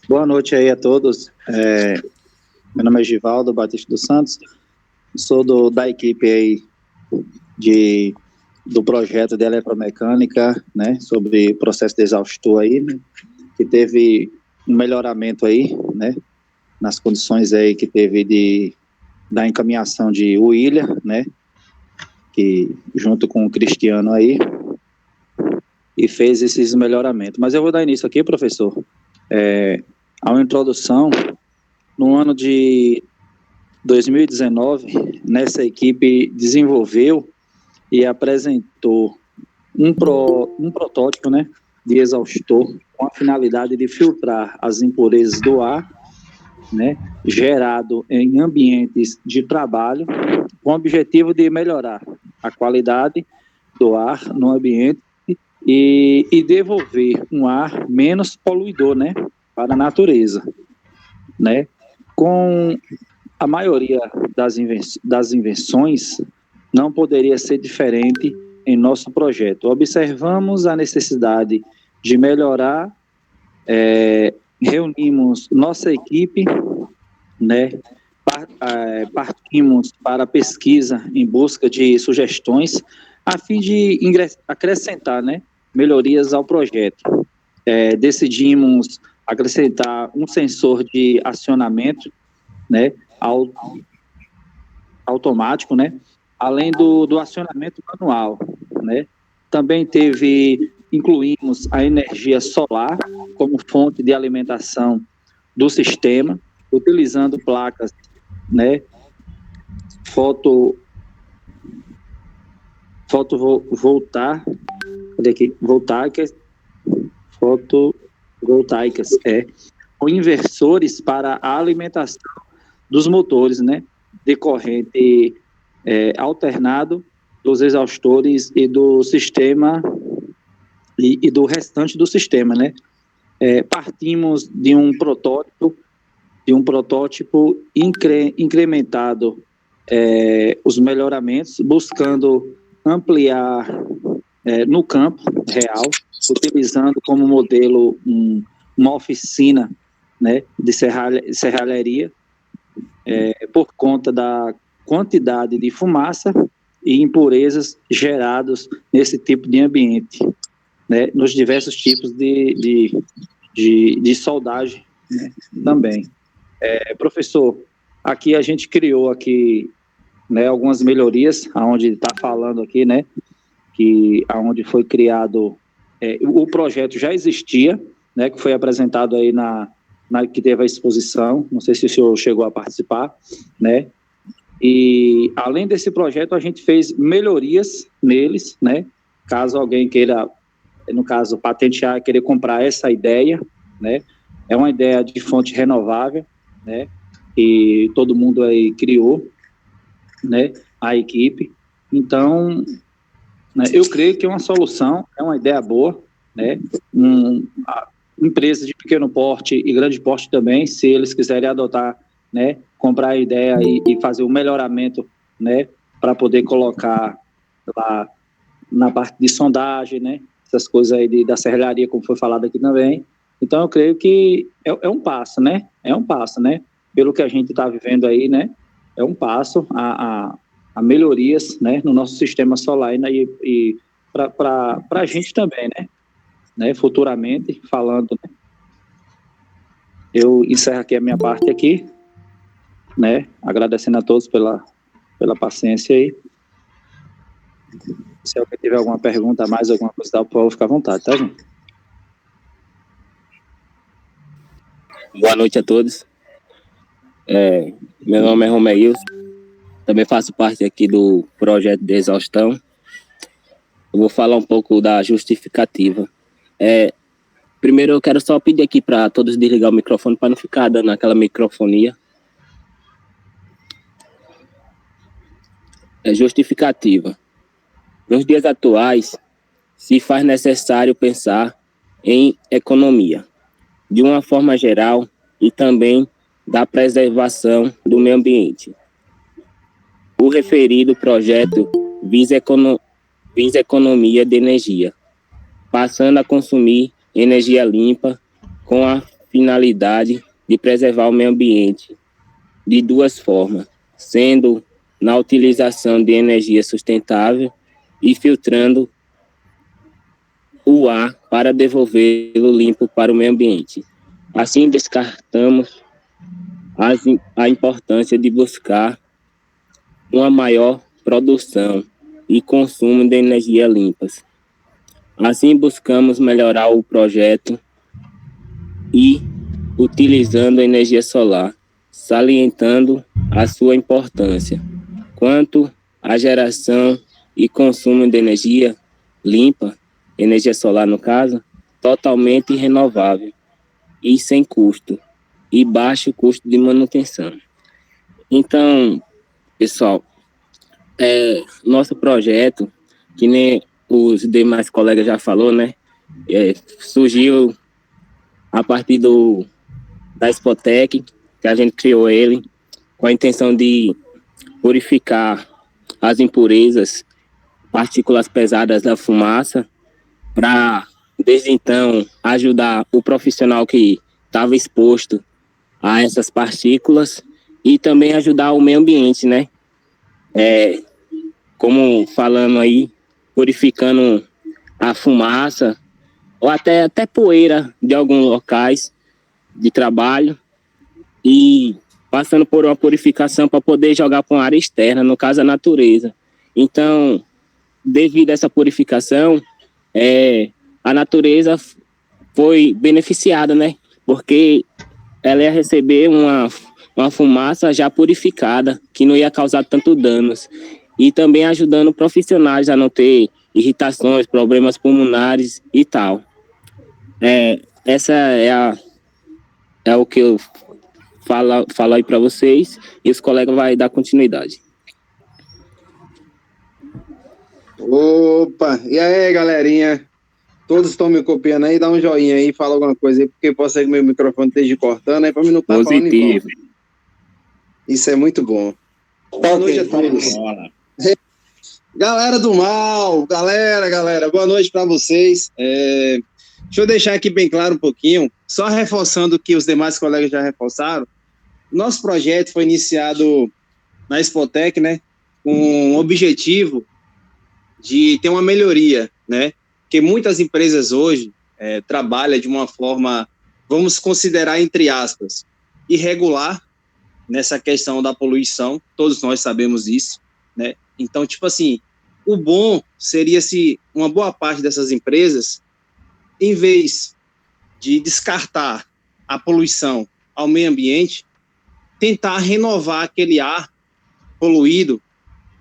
Boa noite aí a todos. Meu nome é Givaldo Batista dos Santos, sou da equipe aí do projeto de eletromecânica, né, sobre processo de exaustor aí, né, que teve um melhoramento aí, né, nas condições aí que teve da encaminhação de William, né, que junto com o Cristiano aí, e fez esses melhoramentos. Mas eu vou dar início aqui, professor, a uma introdução. No ano de 2019, nessa equipe desenvolveu e apresentou um protótipo, né, de exaustor com a finalidade de filtrar as impurezas do ar, né, gerado em ambientes de trabalho, com o objetivo de melhorar a qualidade do ar no ambiente e devolver um ar menos poluidor, né, para a natureza, né. Com a maioria das invenções não poderia ser diferente em nosso projeto. Observamos a necessidade de melhorar, reunimos nossa equipe, né, partimos para a pesquisa em busca de sugestões a fim de acrescentar, né, melhorias ao projeto. Decidimos acrescentar um sensor de acionamento, né, automático, né, além do acionamento manual, né. Também incluímos a energia solar como fonte de alimentação do sistema, utilizando placas, né, fotovoltaicas, com inversores para a alimentação dos motores, né, decorrente alternado dos exaustores e do sistema e do restante do sistema, né. Partimos de um protótipo incrementado os melhoramentos, buscando ampliar no campo real, utilizando como modelo uma oficina, né, de serralheria, por conta da quantidade de fumaça e impurezas gerados nesse tipo de ambiente, né, nos diversos tipos de soldagem, né, também. Professor, aqui a gente criou aqui, né, algumas melhorias, aonde está falando aqui, né, que aonde foi criado, o projeto já existia, né, que foi apresentado aí que teve a exposição, não sei se o senhor chegou a participar, né, e além desse projeto a gente fez melhorias neles, né, caso alguém queira, no caso, patentear, querer comprar essa ideia, né, é uma ideia de fonte renovável, né, e todo mundo aí criou, né, a equipe. Então, né, eu creio que é uma solução, é uma ideia boa, né, empresas de pequeno porte e grande porte também, se eles quiserem adotar, né, comprar a ideia e fazer um melhoramento, né, para poder colocar lá na parte de sondagem, né, essas coisas aí da serralharia, como foi falado aqui também. Então, eu creio que é um passo, né, pelo que a gente está vivendo aí, né, é um passo a melhorias, né, no nosso sistema solar, né, e para a gente também, né, futuramente falando, né. Eu encerro aqui a minha parte aqui, né, agradecendo a todos pela paciência aí. Se alguém tiver alguma pergunta a mais, alguma coisa, por favor, fica à vontade, tá, gente? Boa noite a todos. Meu nome é Romeilson, também faço parte aqui do projeto de exaustão. Eu vou falar um pouco da justificativa. Primeiro eu quero só pedir aqui para todos desligar o microfone para não ficar dando aquela microfonia. Justificativa. Nos dias atuais, se faz necessário pensar em economia, de uma forma geral, e também da preservação do meio ambiente. O referido projeto visa economia de energia, passando a consumir energia limpa com a finalidade de preservar o meio ambiente de duas formas, sendo na utilização de energia sustentável e filtrando o ar para devolvê-lo limpo para o meio ambiente. Assim, descartamos a importância de buscar uma maior produção e consumo de energia limpas. Assim, buscamos melhorar o projeto e utilizando a energia solar, salientando a sua importância quanto à geração e consumo de energia limpa, energia solar no caso, totalmente renovável e sem custo e baixo custo de manutenção. Então, pessoal, nosso projeto, que nem os demais colegas já falou, né, surgiu a partir da Spotec, que a gente criou ele com a intenção de purificar as impurezas, partículas pesadas da fumaça, para, desde então, ajudar o profissional que estava exposto a essas partículas e também ajudar o meio ambiente, né? Como falando aí, purificando a fumaça ou até poeira de alguns locais de trabalho e passando por uma purificação para poder jogar para uma área externa, no caso a natureza. Então, devido a essa purificação, a natureza foi beneficiada, né? Porque ela ia receber uma fumaça já purificada, que não ia causar tanto danos. E também ajudando profissionais a não ter irritações, problemas pulmonares e tal. Essa é o que eu falo aí para vocês, e os colegas vão dar continuidade. Opa, e aí, galerinha? Todos estão me copiando aí, dá um joinha aí, fala alguma coisa aí, porque pode ser que meu microfone esteja cortando aí, para mim não estar falando em volta. Isso é muito bom. Boa noite a todos. Galera do mal, galera, boa noite para vocês. Deixa eu deixar aqui bem claro um pouquinho, só reforçando o que os demais colegas já reforçaram. Nosso projeto foi iniciado na Spotec, né, com o objetivo de ter uma melhoria, né, porque muitas empresas hoje trabalham de uma forma, vamos considerar entre aspas, irregular nessa questão da poluição, todos nós sabemos disso, né, então, tipo assim, o bom seria se uma boa parte dessas empresas, em vez de descartar a poluição ao meio ambiente, tentar renovar aquele ar poluído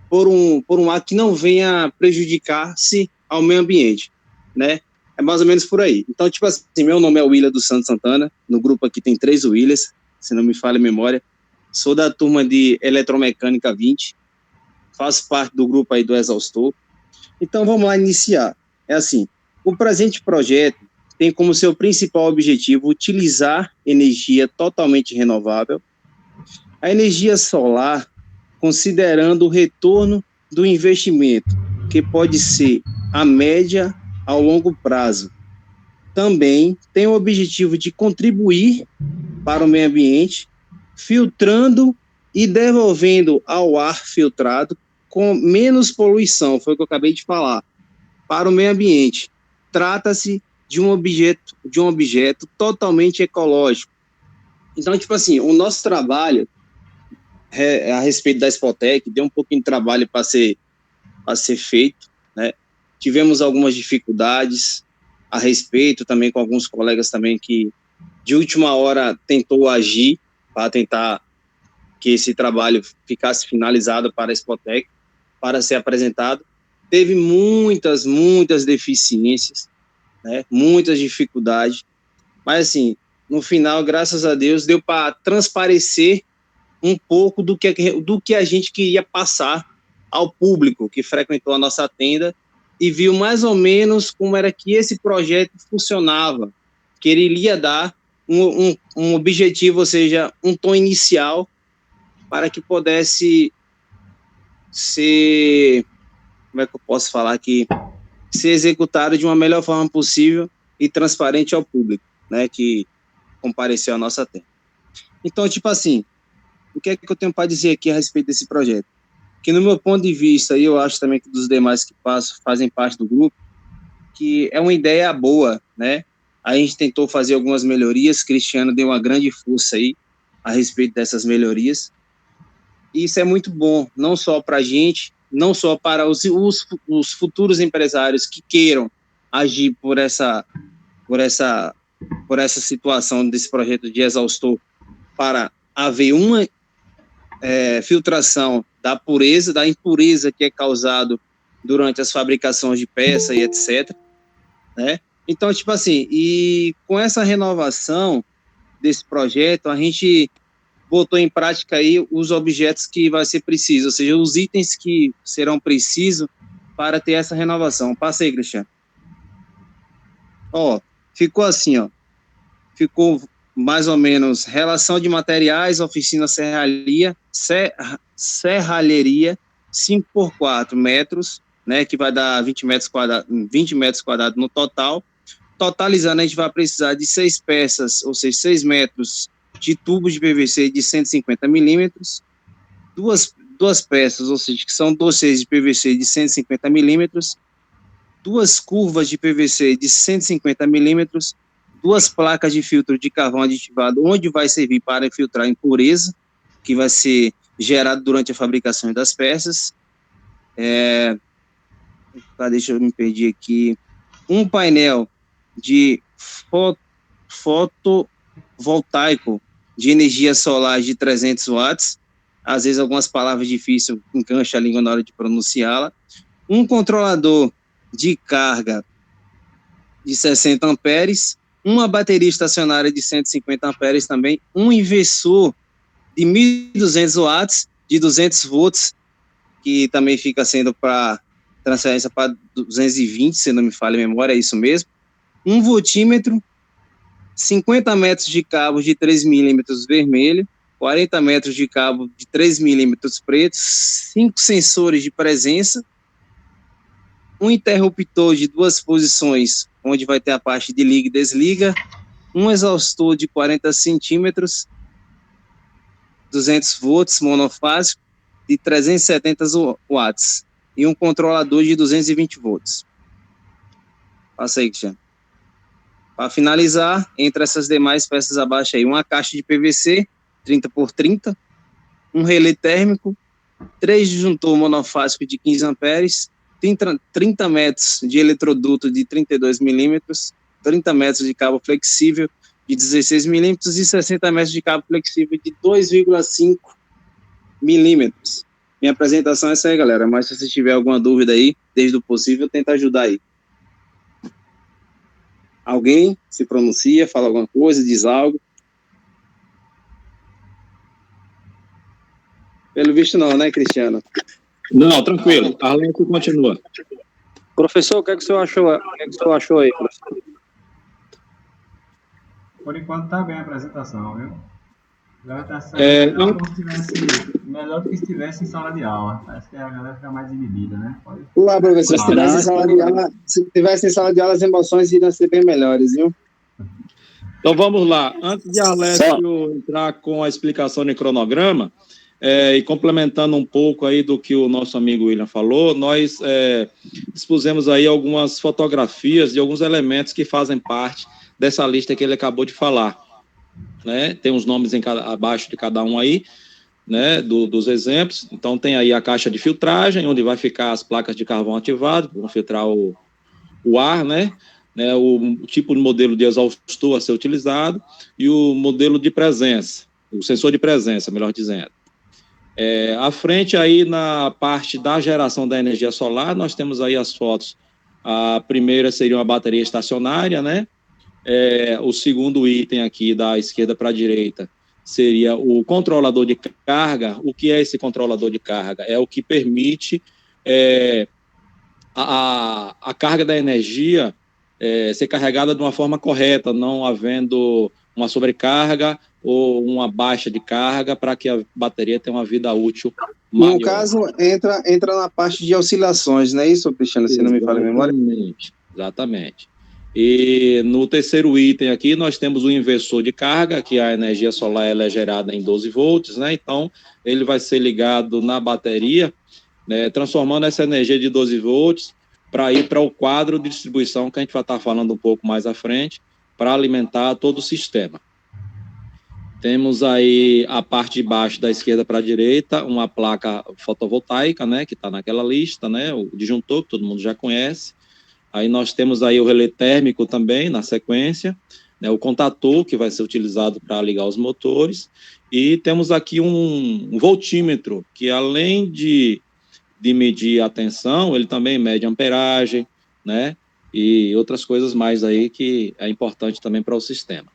por um ar que não venha prejudicar-se ao meio ambiente, né? É mais ou menos por aí. Então, tipo assim, meu nome é William dos Santos Santana, no grupo aqui tem 3 Williams, se não me falha a memória, sou da turma de Eletromecânica 20, faço parte do grupo aí do Exaustor. Então, vamos lá iniciar. É assim, o presente projeto tem como seu principal objetivo utilizar energia totalmente renovável, a energia solar, considerando o retorno do investimento, que pode ser a média ao longo prazo. Também tem o objetivo de contribuir para o meio ambiente, filtrando e devolvendo ao ar filtrado com menos poluição, foi o que eu acabei de falar, para o meio ambiente. Trata-se de um objeto totalmente ecológico. Então, tipo assim, o nosso trabalho a respeito da Spotec deu um pouquinho de trabalho para ser feito, né? Tivemos algumas dificuldades a respeito também com alguns colegas também que de última hora tentou agir para tentar que esse trabalho ficasse finalizado para a Spotec, para ser apresentado. Teve muitas deficiências, né? Muitas dificuldades, mas assim, no final, graças a Deus, deu para transparecer um pouco do que a gente queria passar ao público que frequentou a nossa tenda e viu mais ou menos como era que esse projeto funcionava, que ele iria dar um objetivo, ou seja, um tom inicial para que pudesse ser, como é que eu posso falar aqui, ser executado de uma melhor forma possível e transparente ao público, né, que compareceu à nossa terra. Então, tipo assim, o que é que eu tenho para dizer aqui a respeito desse projeto? Que no meu ponto de vista, e eu acho também que dos demais que fazem parte do grupo, que é uma ideia boa, né? A gente tentou fazer algumas melhorias, Cristiano deu uma grande força aí a respeito dessas melhorias, e isso é muito bom, não só para a gente, não só para os futuros empresários que queiram agir por essa situação desse projeto de exaustor, para haver uma filtração da impureza que é causado durante as fabricações de peça e etc, né? Então, tipo assim, e com essa renovação desse projeto, a gente botou em prática aí os objetos que vai ser preciso, ou seja, os itens que serão precisos para ter essa renovação. Passa aí, Cristiano. Ó, ficou assim, ó. Ficou mais ou menos relação de materiais, oficina serralheria 5 por 4 metros, né, que vai dar 20 metros quadrados no total. Totalizando, a gente vai precisar de 6 peças, ou seja, 6 metros de tubos de PVC de 150 milímetros, duas peças, ou seja, que são dossiês de PVC de 150 milímetros, 2 curvas de PVC de 150 milímetros, 2 placas de filtro de carvão aditivado, onde vai servir para filtrar a impureza, que vai ser gerado durante a fabricação das peças. Deixa eu me perder aqui. Um painel de fotovoltaico de energia solar de 300 watts. Às vezes algumas palavras difíceis engancham a língua na hora de pronunciá-la. Um controlador de carga de 60 amperes. Uma bateria estacionária de 150 amperes também. Um inversor de 1.200 watts, de 200 volts, que também fica sendo para transferência para 220, se não me falha a memória, é isso mesmo. Um voltímetro, 50 metros de cabo de 3 milímetros vermelho, 40 metros de cabo de 3 milímetros preto, 5 sensores de presença, um interruptor de 2 posições, onde vai ter a parte de liga e desliga, um exaustor de 40 centímetros, 200 volts monofásico, de 370 watts, e um controlador de 220 volts. Passa aí, Cristiano. Para finalizar, entre essas demais peças abaixo aí, uma caixa de PVC 30 por 30, um relé térmico, 3 disjuntor monofásico de 15 amperes, 30 metros de eletroduto de 32 milímetros, 30 metros de cabo flexível de 16 milímetros e 60 metros de cabo flexível de 2,5 milímetros. Minha apresentação é essa aí, galera, mas se você tiver alguma dúvida aí, desde o possível, tenta ajudar aí. Alguém se pronuncia, fala alguma coisa, diz algo? Pelo visto não, né, Cristiano? Não, tranquilo. Arlen continua. Professor, o que é que o senhor achou aí, professor? Por enquanto está bem a apresentação, viu? Melhor do que se estivesse em sala de aula. Parece que a galera fica mais dividida, né? Olá, professor. Se tivesse em sala de aula, as emoções iriam ser bem melhores, viu? Então vamos lá. Antes de Arlécio entrar com a explicação de cronograma, e complementando um pouco aí do que o nosso amigo William falou, nós dispusemos aí algumas fotografias de alguns elementos que fazem parte dessa lista que ele acabou de falar. Né? Tem os nomes abaixo de cada um aí, né, dos exemplos. Então tem aí a caixa de filtragem, onde vai ficar as placas de carvão ativado, vão filtrar o ar, né, o tipo de modelo de exaustor a ser utilizado e o modelo de presença, o sensor de presença, melhor dizendo. À frente aí na parte da geração da energia solar, nós temos aí as fotos. A primeira seria uma bateria estacionária, né? O segundo item aqui da esquerda para a direita seria o controlador de carga. O que é esse controlador de carga? É o que permite a carga da energia ser carregada de uma forma correta, não havendo uma sobrecarga ou uma baixa de carga, para que a bateria tenha uma vida útil maior. No caso, entra na parte de oscilações, não é isso, Cristiano, se não me falha a memória? Exatamente. E no terceiro item aqui, nós temos o inversor de carga, que a energia solar ela é gerada em 12 volts, né? Então, ele vai ser ligado na bateria, né, transformando essa energia de 12 volts para ir para o quadro de distribuição, que a gente vai estar falando um pouco mais à frente, para alimentar todo o sistema. Temos aí a parte de baixo, da esquerda para a direita, uma placa fotovoltaica, né, que está naquela lista, né, o disjuntor, que todo mundo já conhece. Aí nós temos aí o relé térmico também, na sequência, né, o contator, que vai ser utilizado para ligar os motores, e temos aqui um voltímetro, que além de medir a tensão, ele também mede a amperagem, né, e outras coisas mais aí que é importante também para o sistema.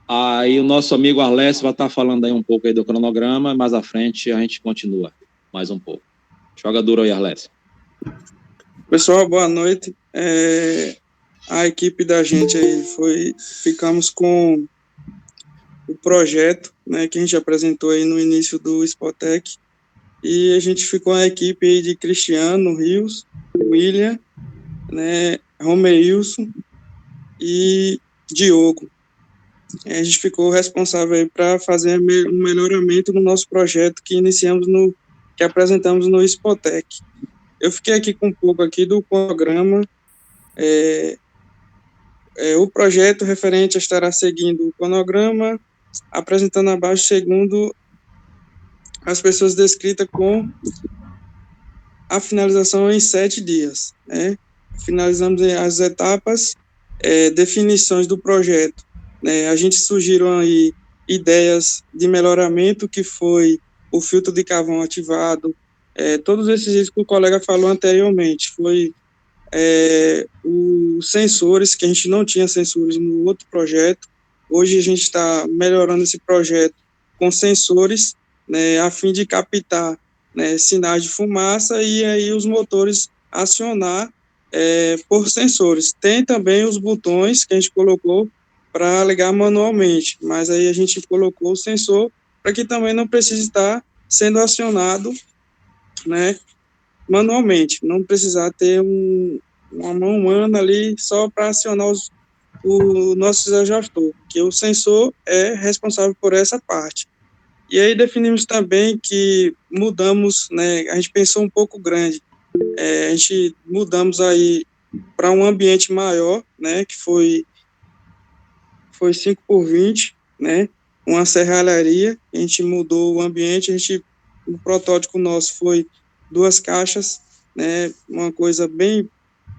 Aí o nosso amigo Arlésio vai estar falando aí um pouco aí do cronograma, mais à frente a gente continua mais um pouco. Joga duro aí, Arlésio. Pessoal, boa noite. A equipe da gente aí ficamos com o projeto, né, que a gente apresentou aí no início do Spotec, e a gente ficou a equipe aí de Cristiano Rios, William, né, Romeilson e Diogo. A gente ficou responsável aí para fazer um melhoramento no nosso projeto que que apresentamos no Spotec. Eu fiquei aqui com um pouco aqui do programa. O projeto referente estará seguindo o cronograma, apresentando abaixo segundo as pessoas descritas com a finalização em 7 dias. Né? Finalizamos as etapas, definições do projeto. Né? A gente sugeriu aí ideias de melhoramento, que foi o filtro de carvão ativado, todos esses itens que o colega falou anteriormente, foi os sensores, que a gente não tinha sensores no outro projeto. Hoje a gente está melhorando esse projeto com sensores, né, a fim de captar, né, sinais de fumaça e aí os motores acionar por sensores. Tem também os botões que a gente colocou para ligar manualmente, mas aí a gente colocou o sensor para que também não precise estar sendo acionado, né, manualmente, não precisar ter uma mão humana ali só para acionar o nosso ajustor, que o sensor é responsável por essa parte. E aí definimos também que mudamos, né, a gente pensou um pouco grande, a gente mudamos aí para um ambiente maior, né, que foi 5x20, né, uma serralharia. A gente mudou o ambiente, o protótipo nosso foi 2 caixas, né, uma coisa bem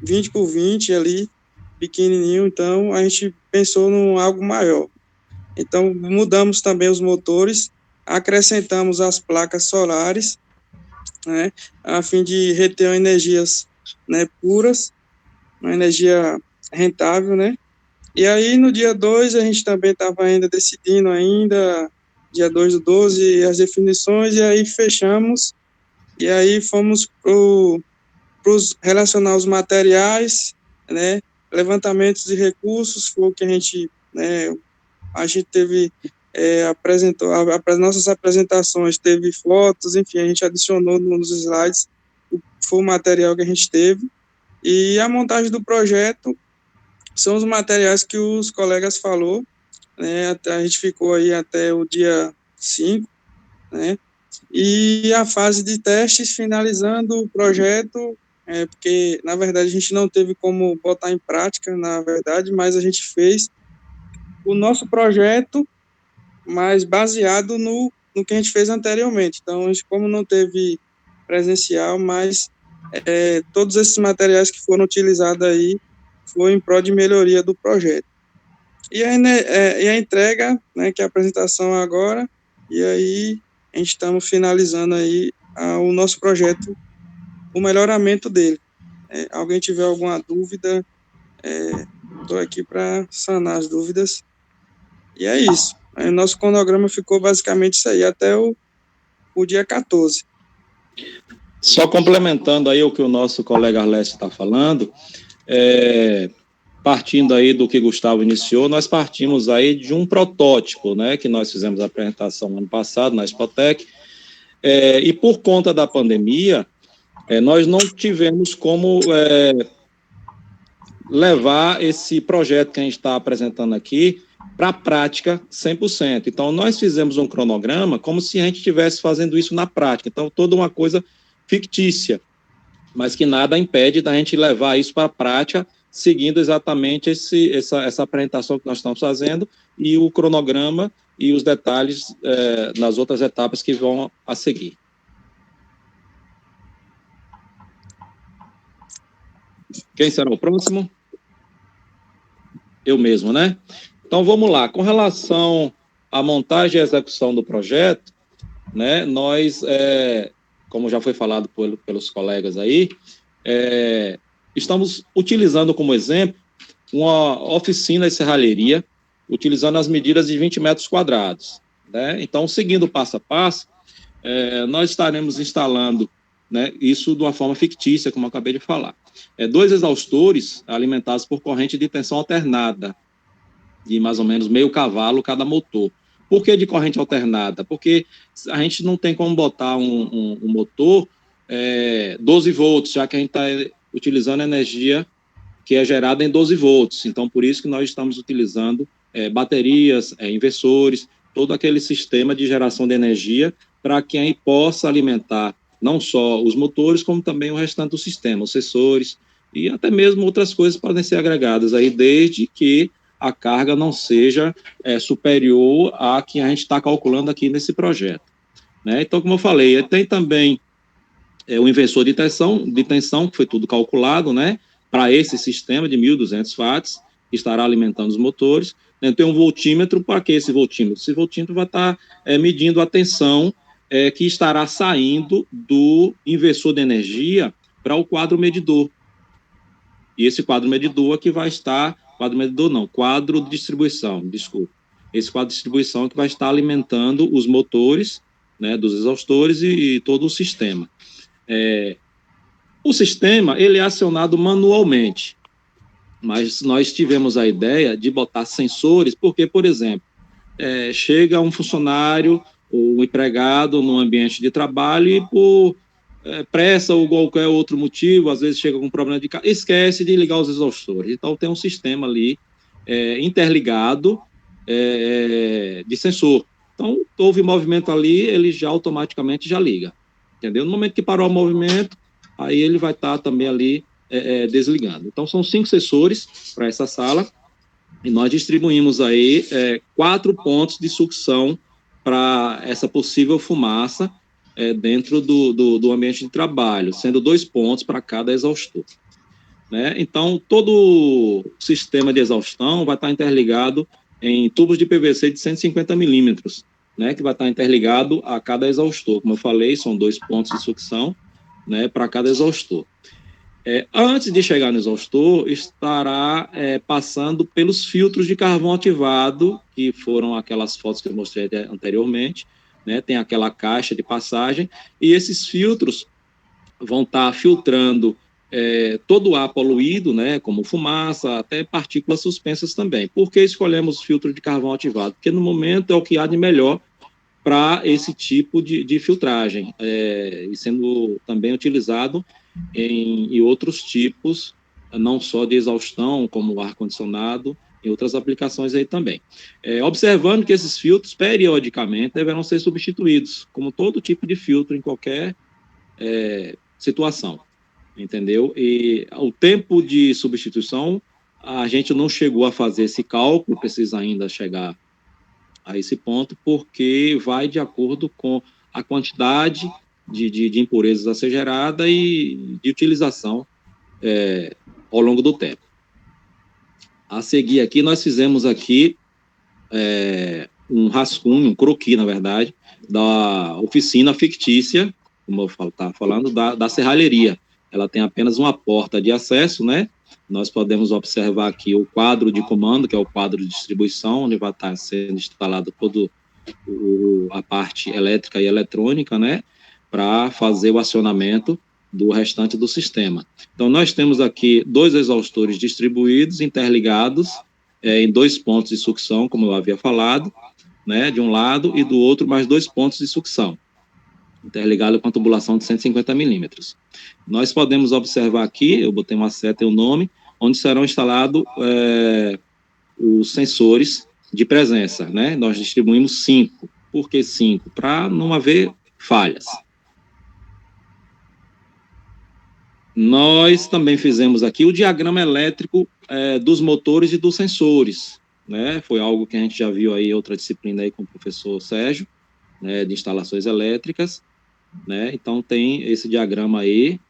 20x20 ali, pequenininho, então a gente pensou num algo maior. Então mudamos também os motores, acrescentamos as placas solares, né, a fim de reter energias, né, puras, uma energia rentável, né. E aí no dia 2 a gente também estava ainda decidindo dia 2/12, as definições, e aí fechamos, e aí fomos relacionar os materiais, né, levantamentos de recursos, foi o que a gente teve, apresentou, as nossas apresentações, teve fotos, enfim, a gente adicionou nos slides, foi o material que a gente teve, e a montagem do projeto são os materiais que os colegas falou, né, a gente ficou aí até o dia 5, né, e a fase de testes, finalizando o projeto, porque, na verdade, a gente não teve como botar em prática, na verdade, mas a gente fez o nosso projeto, mas baseado no que a gente fez anteriormente. Então, a gente, como não teve presencial, mas todos esses materiais que foram utilizados aí foi em prol de melhoria do projeto. E a entrega, né, que é a apresentação agora, e aí a gente estamos finalizando aí o nosso projeto, o melhoramento dele. Alguém tiver alguma dúvida, estou aqui para sanar as dúvidas. E é isso. O nosso cronograma ficou basicamente isso aí, até o dia 14. Só complementando aí o que o nosso colega Arlésio está falando, partindo aí do que Gustavo iniciou, nós partimos aí de um protótipo, né, que nós fizemos a apresentação ano passado na Spotec, e por conta da pandemia, nós não tivemos como levar esse projeto que a gente está apresentando aqui para a prática 100%. Então, nós fizemos um cronograma como se a gente estivesse fazendo isso na prática. Então, toda uma coisa fictícia, mas que nada impede da gente levar isso para a prática, seguindo exatamente essa apresentação que nós estamos fazendo e o cronograma e os detalhes nas outras etapas que vão a seguir. Quem será o próximo? Eu mesmo, né? Então, vamos lá. Com relação à montagem e execução do projeto, né, nós, como já foi falado pelos colegas aí, estamos utilizando como exemplo uma oficina de serralheria, utilizando as medidas de 20 metros quadrados. Né? Então, seguindo passo a passo, nós estaremos instalando, né, isso de uma forma fictícia, como eu acabei de falar. 2 exaustores alimentados por corrente de tensão alternada, de mais ou menos meio cavalo cada motor. Por que de corrente alternada? Porque a gente não tem como botar um motor 12 volts, já que a gente está utilizando energia que é gerada em 12 volts. Então, por isso que nós estamos utilizando baterias, inversores, todo aquele sistema de geração de energia para que a gente possa alimentar não só os motores, como também o restante do sistema, os sensores e até mesmo outras coisas podem ser agregadas aí, desde que a carga não seja superior à que a gente está calculando aqui nesse projeto. Né? Então, como eu falei, tem também o inversor de tensão, que foi tudo calculado, né, para esse sistema de 1.200 watts, que estará alimentando os motores. Né? Tem um voltímetro. Para que esse voltímetro? Esse voltímetro vai estar medindo a tensão que estará saindo do inversor de energia para o quadro medidor. E esse quadro medidor que vai estar... quadro de distribuição, desculpa. Esse quadro de distribuição que vai estar alimentando os motores, né, dos exaustores e todo o sistema. O sistema, ele é acionado manualmente, mas nós tivemos a ideia de botar sensores, porque, por exemplo, chega um funcionário ou um empregado no ambiente de trabalho e por pressa ou qualquer outro motivo, às vezes chega com um problema de carro, esquece de ligar os exaustores. Então, tem um sistema ali interligado de sensor. Então, houve movimento ali, ele já automaticamente já liga. Entendeu? No momento que parou o movimento, aí ele vai estar também ali desligando. Então, são 5 sensores para essa sala e nós distribuímos aí 4 pontos de sucção para essa possível fumaça dentro do ambiente de trabalho, sendo 2 pontos para cada exaustor. Né? Então, todo o sistema de exaustão vai estar interligado em tubos de PVC de 150 milímetros, né, que vai estar interligado a cada exaustor. Como eu falei, são 2 pontos de sucção, né, para cada exaustor. Antes de chegar no exaustor, estará passando pelos filtros de carvão ativado, que foram aquelas fotos que eu mostrei anteriormente, né, tem aquela caixa de passagem, e esses filtros vão estar filtrando todo o ar poluído, né, como fumaça, até partículas suspensas também. Por que escolhemos filtro de carvão ativado? Porque no momento é o que há de melhor para esse tipo de filtragem, e sendo também utilizado em outros tipos, não só de exaustão, como o ar-condicionado, e outras aplicações aí também. Observando que esses filtros, periodicamente, deverão ser substituídos, como todo tipo de filtro em qualquer situação, entendeu? E o tempo de substituição, a gente não chegou a fazer esse cálculo, precisa ainda chegar a esse ponto, porque vai de acordo com a quantidade de impurezas a ser gerada e de utilização ao longo do tempo. A seguir aqui, nós fizemos aqui um rascunho, um croquis, na verdade, da oficina fictícia, como eu estava falando, da serralheria. Ela tem apenas uma porta de acesso, né? Nós podemos observar aqui o quadro de comando, que é o quadro de distribuição, onde vai estar sendo instalado toda a parte elétrica e eletrônica, né? Para fazer o acionamento do restante do sistema. Então, nós temos aqui 2 exaustores distribuídos, interligados, em 2 pontos de sucção, como eu havia falado, né? De um lado, e do outro, mais 2 pontos de sucção. interligado com a tubulação de 150 milímetros. Nós podemos observar aqui, eu botei uma seta e um nome, onde serão instalados os sensores de presença, né? Nós distribuímos 5. Por que 5? Para não haver falhas. Nós também fizemos aqui o diagrama elétrico dos motores e dos sensores, né? Foi algo que a gente já viu aí em outra disciplina aí com o professor Sérgio, né, de instalações elétricas, né? Então tem esse diagrama aí,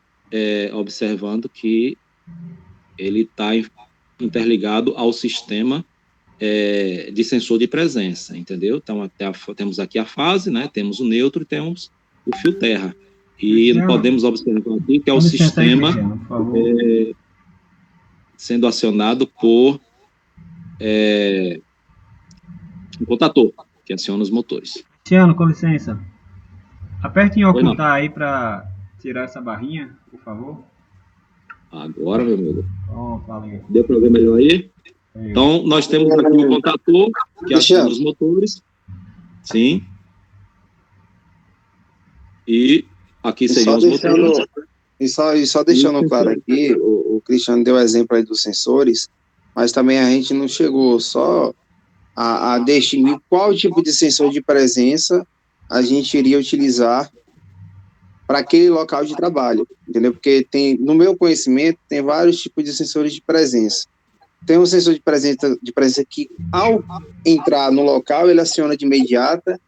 observando que ele está interligado ao sistema de sensor de presença, entendeu? Então temos aqui a fase, né? Temos o neutro e temos o fio terra. E podemos observar aqui que é o sistema sendo acionado por um contator, que aciona os motores. Cristiano, com licença. Aperte em ocultar aí para tirar essa barrinha, por favor. Agora, meu amigo. Valeu. Deu para ver melhor aí? Então, nós temos aqui o contator, que aciona os motores. Sim. E aqui seriam os motores. E só deixando claro aqui, o Cristiano deu exemplo aí dos sensores, mas também a gente não chegou só a definir qual tipo de sensor de presença a gente iria utilizar para aquele local de trabalho, entendeu? Porque no meu conhecimento, tem vários tipos de sensores de presença. Tem um sensor de presença que, ao entrar no local, ele aciona de imediata,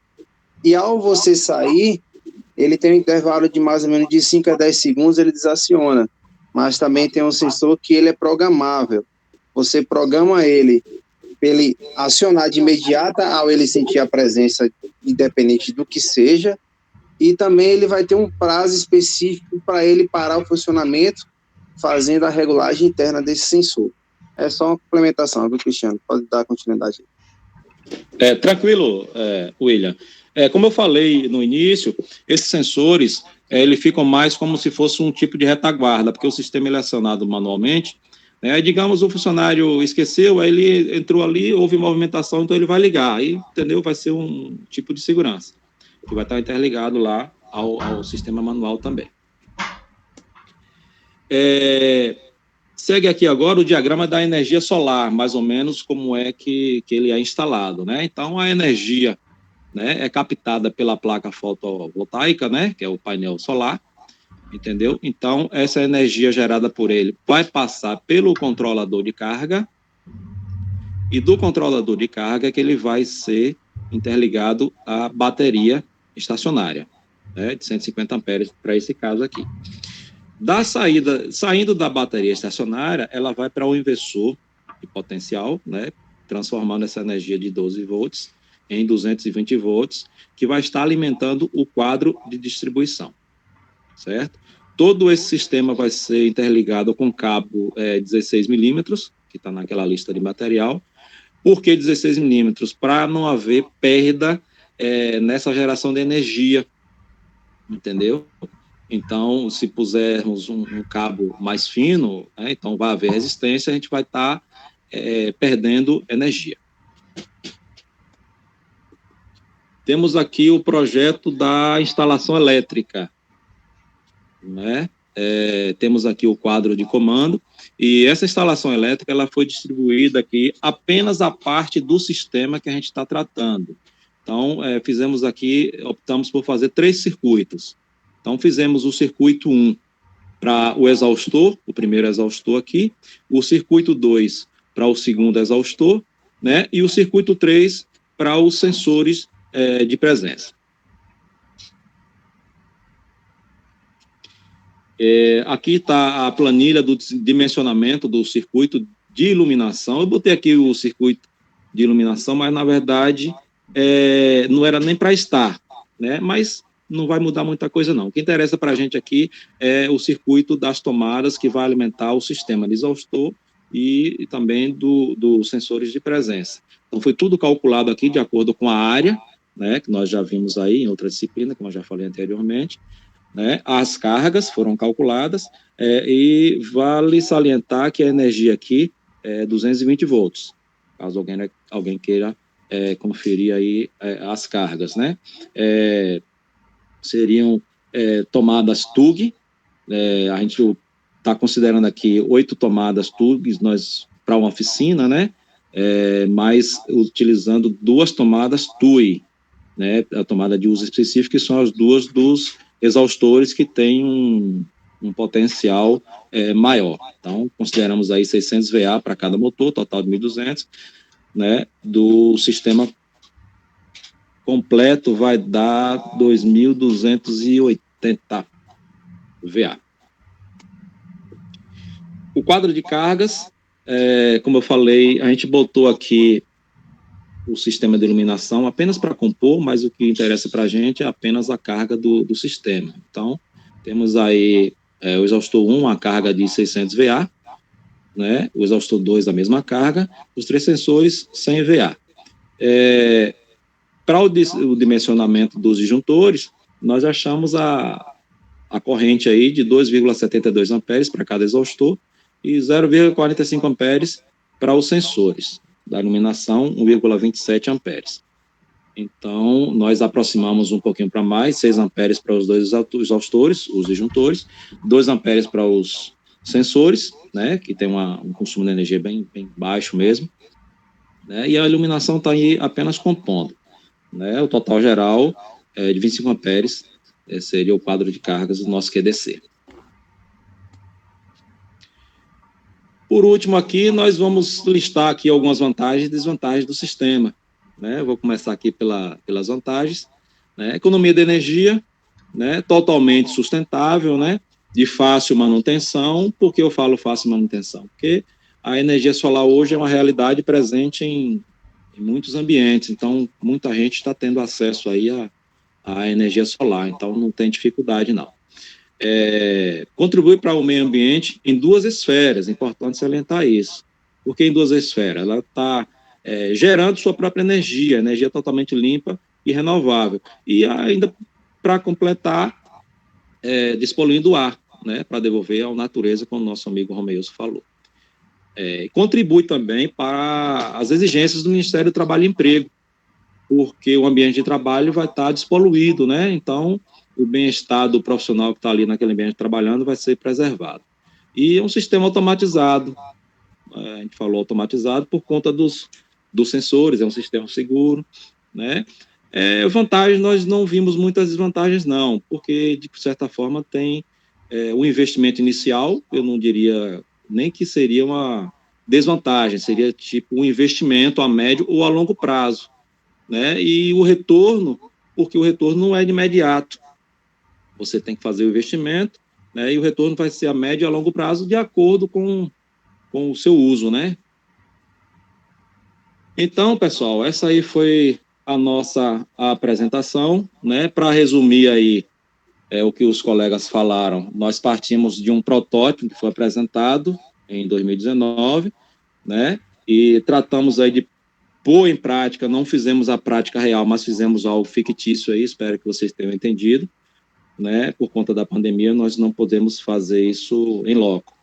e ao você sair, ele tem um intervalo de mais ou menos de 5 a 10 segundos, ele desaciona. Mas também tem um sensor que ele é programável. Você programa ele para ele acionar de imediata ao ele sentir a presença, independente do que seja, e também ele vai ter um prazo específico para ele parar o funcionamento, fazendo a regulagem interna desse sensor. É só uma complementação, viu, Cristiano? Pode dar continuidade. Tranquilo, William. Como eu falei no início, esses sensores, eles ficam mais como se fosse um tipo de retaguarda, porque o sistema ele é acionado manualmente, né? Digamos, o funcionário esqueceu, aí ele entrou ali, houve movimentação, então ele vai ligar, aí, entendeu? Vai ser um tipo de segurança, que vai estar interligado lá ao sistema manual também. Segue aqui agora o diagrama da energia solar, mais ou menos como é que ele é instalado, né? Então, a energia, né, é captada pela placa fotovoltaica, né, que é o painel solar, entendeu? Então, essa energia gerada por ele vai passar pelo controlador de carga, e do controlador de carga que ele vai ser interligado à bateria estacionária, né, de 150 amperes para esse caso aqui. Saindo da bateria estacionária, ela vai para o inversor de potencial, né, transformando essa energia de 12 volts em 220 volts, que vai estar alimentando o quadro de distribuição, certo? Todo esse sistema vai ser interligado com cabo 16 milímetros, que está naquela lista de material. Por que 16 milímetros? Para não haver perda nessa geração de energia, entendeu? Então, se pusermos um cabo mais fino, né, então vai haver resistência, a gente vai estar perdendo energia. Temos aqui o projeto da instalação elétrica, né? Temos aqui o quadro de comando, e essa instalação elétrica ela foi distribuída aqui apenas a parte do sistema que a gente está tratando. Então, fizemos aqui, optamos por fazer 3 circuitos. Então, fizemos o circuito 1 para o exaustor, o primeiro exaustor aqui, o circuito 2 para o segundo exaustor, né? E o circuito 3 para os sensores de presença. Aqui está a planilha do dimensionamento do circuito de iluminação. Eu botei aqui o circuito de iluminação, mas, na verdade, não era nem para estar, né? Mas não vai mudar muita coisa, não. O que interessa para a gente aqui é o circuito das tomadas que vai alimentar o sistema de exaustor e também dos sensores de presença. Então, foi tudo calculado aqui de acordo com a área, né, que nós já vimos aí em outra disciplina, como eu já falei anteriormente, né? As cargas foram calculadas e vale salientar que a energia aqui é 220 volts, caso alguém queira conferir aí as cargas, né? seriam tomadas TUG. A gente está considerando aqui 8 tomadas TUG para uma oficina, né? Mas utilizando 2 tomadas TUI, né? A tomada de uso específico, que são as 2 dos exaustores que têm um potencial maior. Então, consideramos aí 600 VA para cada motor, total de 1.200, né? Do sistema completo vai dar 2.280 VA. O quadro de cargas, como eu falei, a gente botou aqui o sistema de iluminação apenas para compor, mas o que interessa para a gente é apenas a carga do sistema. Então, temos aí o exaustor 1, a carga de 600 VA, né? O exaustor 2, a mesma carga, os 3 sensores 100 VA. Para o dimensionamento dos disjuntores, nós achamos a corrente aí de 2,72 amperes para cada exaustor e 0,45 amperes para os sensores. Da iluminação, 1,27 amperes. Então, nós aproximamos um pouquinho para mais, 6 amperes para os 2 exaustores, os disjuntores, 2 amperes para os sensores, né, que tem um consumo de energia bem baixo mesmo, né, e a iluminação está aí apenas compondo, né, o total geral de 25 amperes seria o quadro de cargas do nosso QDC. Por último aqui, nós vamos listar aqui algumas vantagens e desvantagens do sistema, né? Vou começar aqui pelas vantagens, né? Economia de energia, né? Totalmente sustentável, né? De fácil manutenção. Por que eu falo fácil manutenção? Porque a energia solar hoje é uma realidade presente em muitos ambientes, então muita gente está tendo acesso aí à energia solar, então não tem dificuldade não. Contribui para o meio ambiente em 2 esferas, é importante salientar isso. Por que em 2 esferas? Ela está gerando sua própria energia totalmente limpa e renovável. E ainda, para completar, despoluindo o ar, né, para devolver à natureza, como o nosso amigo Romeilson falou. Contribui também para as exigências do Ministério do Trabalho e Emprego, porque o ambiente de trabalho vai estar despoluído, né? Então, o bem-estar do profissional que está ali naquele ambiente trabalhando vai ser preservado. E é um sistema automatizado, a gente falou automatizado por conta dos sensores, é um sistema seguro, né? Vantagens, nós não vimos muitas desvantagens não, porque de certa forma tem o investimento inicial, eu não diria nem que seria uma desvantagem, seria tipo um investimento a médio ou a longo prazo, né? E o retorno, porque o retorno não é de imediato, você tem que fazer o investimento, né? E o retorno vai ser a médio e a longo prazo de acordo com o seu uso, né? Então, pessoal, essa aí foi a nossa apresentação, né? Para resumir aí o que os colegas falaram, nós partimos de um protótipo que foi apresentado em 2019, né? E tratamos aí de pôr em prática, não fizemos a prática real, mas fizemos algo fictício aí, espero que vocês tenham entendido, né? Por conta da pandemia, nós não podemos fazer isso em loco,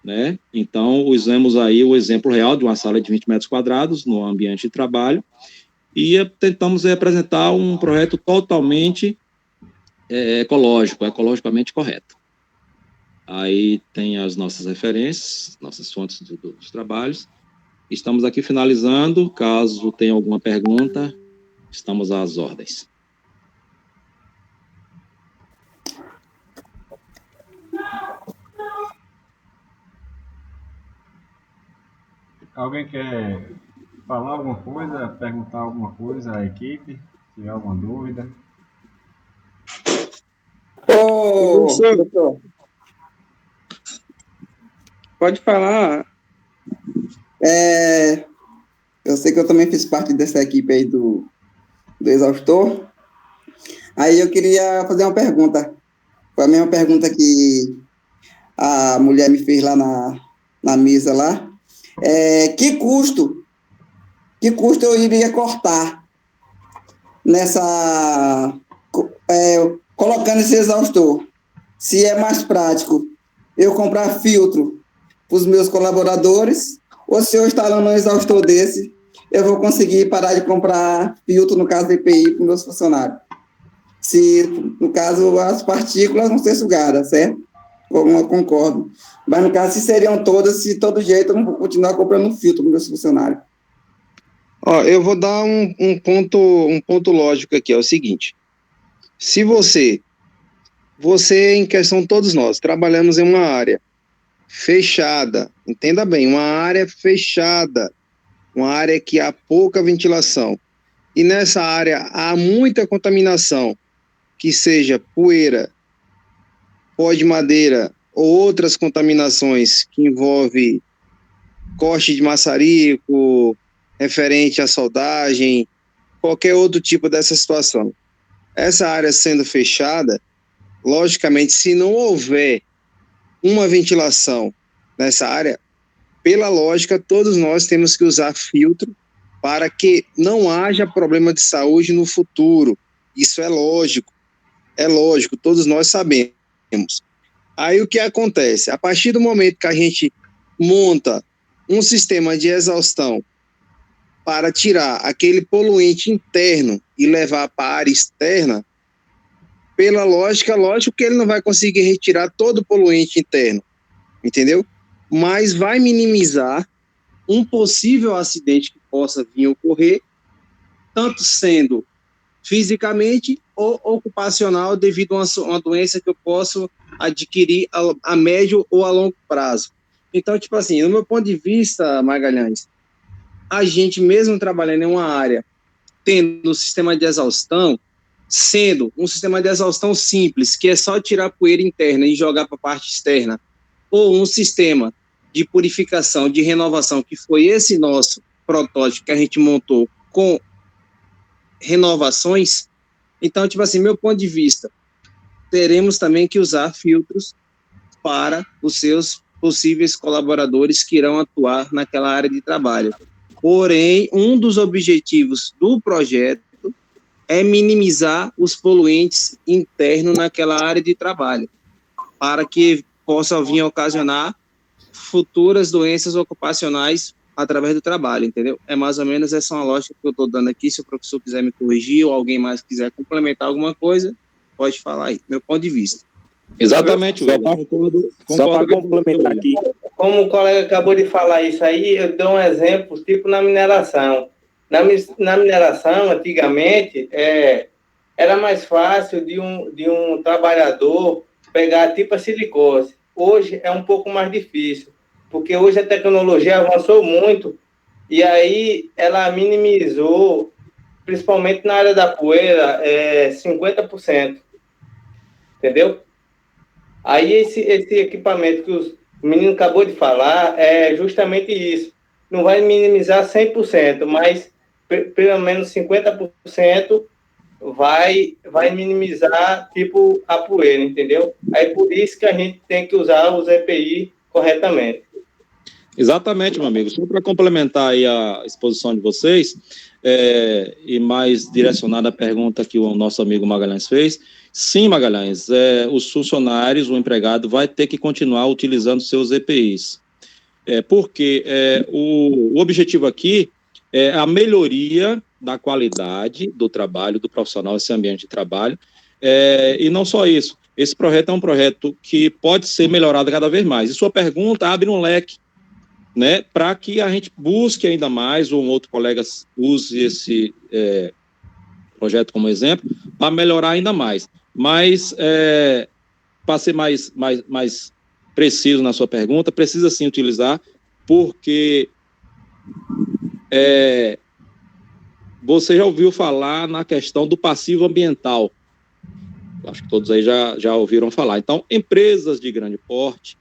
né? Então, usamos aí o exemplo real de uma sala de 20 metros quadrados no ambiente de trabalho e tentamos apresentar um projeto totalmente ecologicamente correto. Aí tem as nossas referências, nossas fontes dos trabalhos. Estamos aqui finalizando, caso tenha alguma pergunta, estamos às ordens. Alguém quer falar alguma coisa, perguntar alguma coisa à equipe? Se tiver alguma dúvida? Doutor, pode falar. Eu sei que eu também fiz parte dessa equipe aí do exaustor. Aí eu queria fazer uma pergunta. Foi a mesma pergunta que a mulher me fez lá na mesa lá. Que custo eu iria cortar colocando esse exaustor? Se é mais prático eu comprar filtro para os meus colaboradores, ou se eu instalando um exaustor desse, eu vou conseguir parar de comprar filtro, no caso do EPI, para os meus funcionários. se, no caso, as partículas vão ser sugadas, certo? Eu concordo. Mas, no caso, se seriam todas, se de todo jeito, eu não vou continuar comprando um filtro para meus funcionários. Ó, eu vou dar um ponto lógico aqui, é o seguinte. Se você, em questão todos nós, trabalhamos em uma área fechada, entenda bem, uma área fechada, uma área que há pouca ventilação, e nessa área há muita contaminação, que seja poeira, pó de madeira ou outras contaminações que envolvem corte de maçarico, referente à soldagem, qualquer outro tipo dessa situação. Essa área sendo fechada, logicamente, se não houver uma ventilação nessa área, pela lógica, todos nós temos que usar filtro para que não haja problema de saúde no futuro. Isso é lógico, todos nós sabemos. Aí o que acontece? A partir do momento que a gente monta um sistema de exaustão para tirar aquele poluente interno e levar para a área externa, pela lógica, lógico que ele não vai conseguir retirar todo o poluente interno, entendeu? Mas vai minimizar um possível acidente que possa vir a ocorrer, tanto sendo fisicamente ou ocupacional, devido a uma doença que eu posso adquirir a médio ou a longo prazo. Então, tipo assim, no meu ponto de vista, Magalhães, a gente mesmo trabalhando em uma área, tendo um sistema de exaustão, sendo um sistema de exaustão simples, que é só tirar a poeira interna e jogar para a parte externa, ou um sistema de purificação, de renovação, que foi esse nosso protótipo que a gente montou com renovações. Então, tipo assim, meu ponto de vista, teremos também que usar filtros para os seus possíveis colaboradores que irão atuar naquela área de trabalho. Porém, um dos objetivos do projeto é minimizar os poluentes internos naquela área de trabalho, para que possa vir a ocasionar futuras doenças ocupacionais através do trabalho, entendeu? É mais ou menos essa uma lógica que eu estou dando aqui. Se o professor quiser me corrigir ou alguém mais quiser complementar alguma coisa, pode falar aí, meu ponto de vista. Exatamente, Só para complementar aqui. Como o colega acabou de falar isso aí, eu dou um exemplo, tipo na mineração. Na mineração, antigamente, era mais fácil de um trabalhador pegar tipo a silicose. Hoje é um pouco mais difícil, porque hoje a tecnologia avançou muito e aí ela minimizou, principalmente na área da poeira, 50%. Entendeu? Aí esse equipamento que o menino acabou de falar é justamente isso. Não vai minimizar 100%, mas pelo menos 50% vai minimizar, tipo, a poeira, entendeu? Aí por isso que a gente tem que usar os EPI corretamente. Exatamente, meu amigo. Só para complementar aí a exposição de vocês, e mais direcionada à pergunta que o nosso amigo Magalhães fez, sim, Magalhães, os funcionários, o empregado vai ter que continuar utilizando seus EPIs, porque o objetivo aqui é a melhoria da qualidade do trabalho, do profissional, esse ambiente de trabalho, e não só isso, esse projeto é um projeto que pode ser melhorado cada vez mais, e sua pergunta abre um leque, né, para que a gente busque ainda mais, ou um outro colega use esse projeto como exemplo, para melhorar ainda mais. Mas, para ser mais preciso na sua pergunta, precisa sim utilizar, porque você já ouviu falar na questão do passivo ambiental. Acho que todos aí já ouviram falar. Então, empresas de grande porte,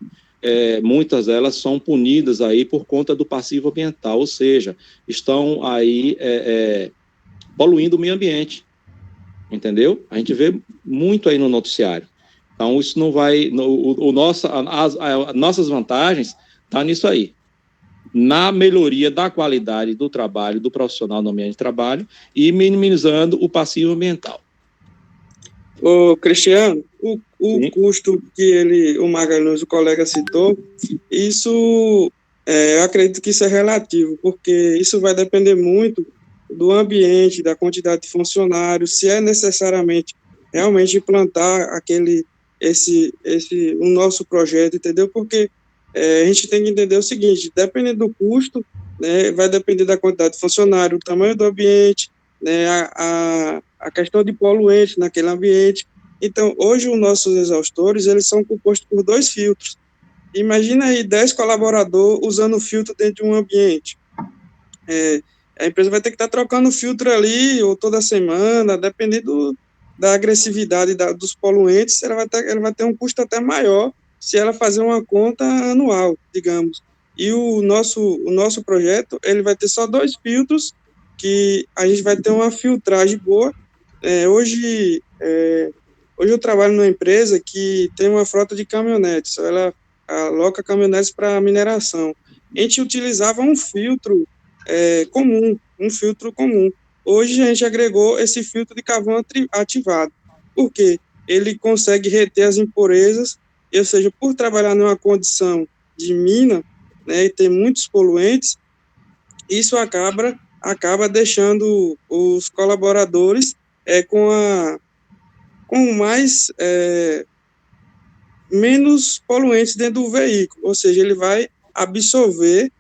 muitas delas são punidas aí por conta do passivo ambiental, ou seja, estão aí poluindo o meio ambiente, entendeu? A gente vê muito aí no noticiário. Então, isso não vai... As nossas vantagens estão nisso aí, na melhoria da qualidade do trabalho do profissional no ambiente de trabalho e minimizando o passivo ambiental. Ô, Cristiano, o custo que o Magalhães, o colega, citou, isso, eu acredito que isso é relativo, porque isso vai depender muito do ambiente, da quantidade de funcionários, se é necessariamente realmente implantar o nosso projeto, entendeu? Porque a gente tem que entender o seguinte, dependendo do custo, né, vai depender da quantidade de funcionário, o tamanho do ambiente, né, a questão de poluentes naquele ambiente. Então, hoje os nossos exaustores, eles são compostos por 2 filtros. Imagina aí 10 colaboradores usando filtro dentro de um ambiente. A empresa vai ter que estar trocando filtro ali, ou toda semana, dependendo da agressividade dos poluentes, ela vai ter um custo até maior se ela fazer uma conta anual, digamos. E o nosso projeto, ele vai ter só 2 filtros, que a gente vai ter uma filtragem boa. Hoje eu trabalho numa empresa que tem uma frota de caminhonetes, ela aloca caminhonetes para mineração. A gente utilizava um filtro um filtro comum. Hoje a gente agregou esse filtro de carvão ativado. Por quê? Ele consegue reter as impurezas, ou seja, por trabalhar numa condição de mina, né, e ter muitos poluentes, isso acaba deixando os colaboradores com mais menos poluentes dentro do veículo, ou seja, ele vai absorver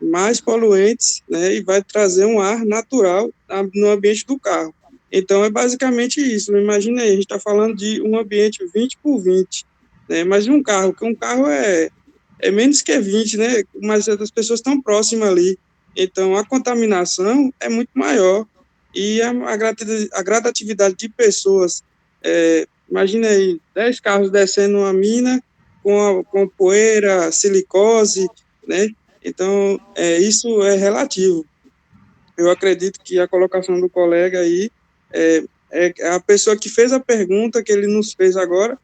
mais poluentes, né, e vai trazer um ar natural no ambiente do carro. Então, é basicamente isso. Imagina aí, a gente está falando de um ambiente 20 por 20, né, mas um carro é menos que 20, né, mas as pessoas estão próximas ali. Então, a contaminação é muito maior e a gradatividade de pessoas, imagina aí, 10 carros descendo uma mina com poeira, silicose, né? Então, isso é relativo. Eu acredito que a colocação do colega aí, a pessoa que fez a pergunta que ele nos fez agora,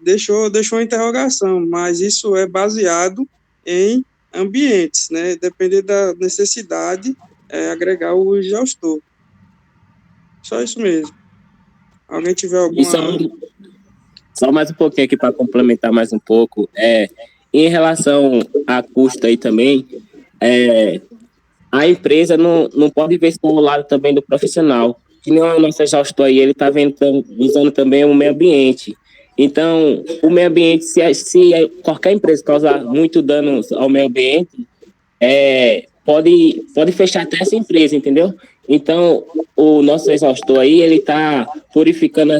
deixou uma interrogação, mas isso é baseado em ambientes, né? Depende da necessidade, agregar o exaustor. Só isso mesmo. Alguém tiver alguma... Só mais um pouquinho aqui para complementar mais um pouco. Em relação a custo aí também, a empresa não pode ver só o lado também do profissional. Que nem o nosso exaustor aí, ele está visando também o meio ambiente. Então, o meio ambiente, se qualquer empresa causar muito dano ao meio ambiente, pode fechar até essa empresa, entendeu? Então, o nosso exaustor aí, ele está purificando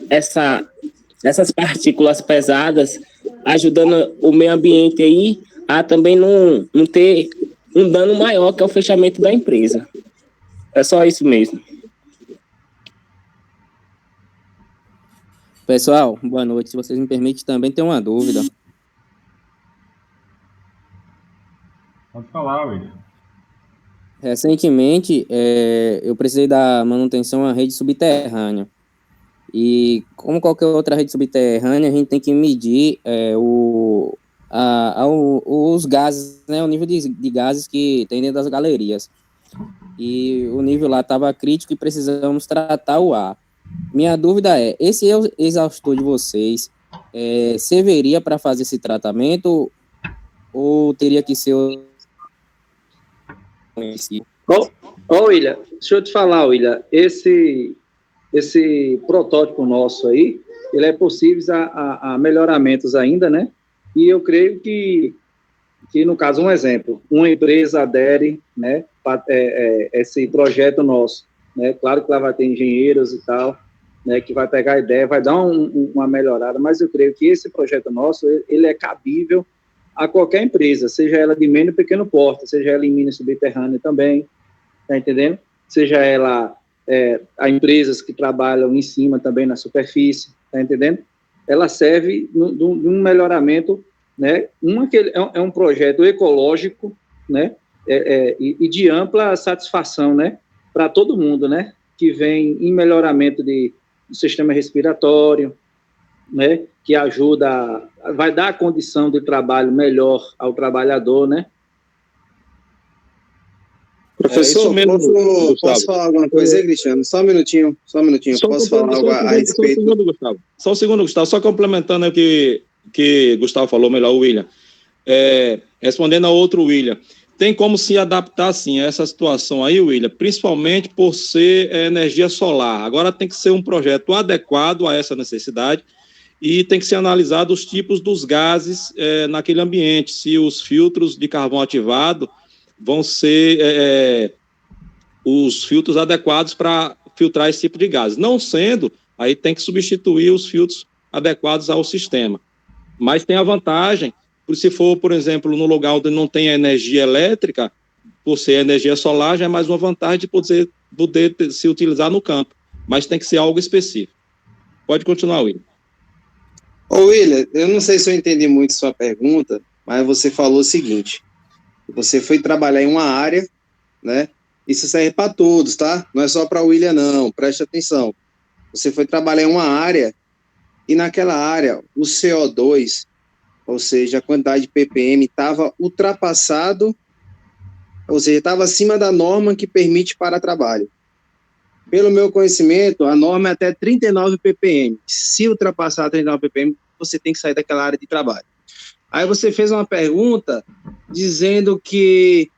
essas partículas pesadas, ajudando o meio ambiente aí a também não ter um dano maior, que é o fechamento da empresa. É só isso mesmo. Pessoal, boa noite. Se vocês me permitem, também tem uma dúvida. Pode falar, William. Recentemente, eu precisei da manutenção à rede subterrânea. E, como qualquer outra rede subterrânea, a gente tem que medir os gases, né, o nível de gases que tem dentro das galerias. E o nível lá estava crítico e precisamos tratar o ar. Minha dúvida esse exaustor de vocês serviria para fazer esse tratamento ou teria que ser William, deixa eu te falar, William, esse protótipo nosso aí, ele é possível a melhoramentos ainda, né? E eu creio que no caso, um exemplo, uma empresa adere, né, esse projeto nosso, né? Claro que lá vai ter engenheiros e tal, né, que vai pegar a ideia, vai dar uma melhorada, mas eu creio que esse projeto nosso, ele é cabível a qualquer empresa, seja ela de médio e pequeno porte, seja ela em mina subterrânea também, tá entendendo? Seja ela a empresas que trabalham em cima também na superfície, tá entendendo? Ela serve de um melhoramento, né? É um projeto ecológico, né? E de ampla satisfação, né? Para todo mundo, né? Que vem em melhoramento do sistema respiratório, né? Que ajuda, vai dar a condição de trabalho melhor ao trabalhador, né? Professor, posso falar alguma coisa aí, Cristiano? Só um minutinho. Posso falar algo a respeito? Só um segundo, Gustavo. Só complementando o que Gustavo falou, melhor o William. Respondendo ao outro William. tem como se adaptar, sim, a essa situação aí, William, principalmente por ser energia solar. Agora tem que ser um projeto adequado a essa necessidade e tem que ser analisado os tipos dos gases naquele ambiente, se os filtros de carvão ativado vão ser os filtros adequados para filtrar esse tipo de gás. Não sendo, aí tem que substituir os filtros adequados ao sistema. Mas tem a vantagem, se for, por exemplo, no lugar onde não tem energia elétrica, por ser energia solar, já é mais uma vantagem de poder se utilizar no campo. Mas tem que ser algo específico. Pode continuar, William. Ô, William, eu não sei se eu entendi muito sua pergunta, mas você falou o seguinte: você foi trabalhar em uma área, né? Isso serve para todos, tá? Não é só para o William, não. Preste atenção. Você foi trabalhar em uma área e naquela área o CO2, ou seja, a quantidade de ppm estava ultrapassado, ou seja, estava acima da norma que permite para trabalho. Pelo meu conhecimento, a norma é até 39 ppm. Se ultrapassar 39 ppm, você tem que sair daquela área de trabalho. Aí você fez uma pergunta dizendo que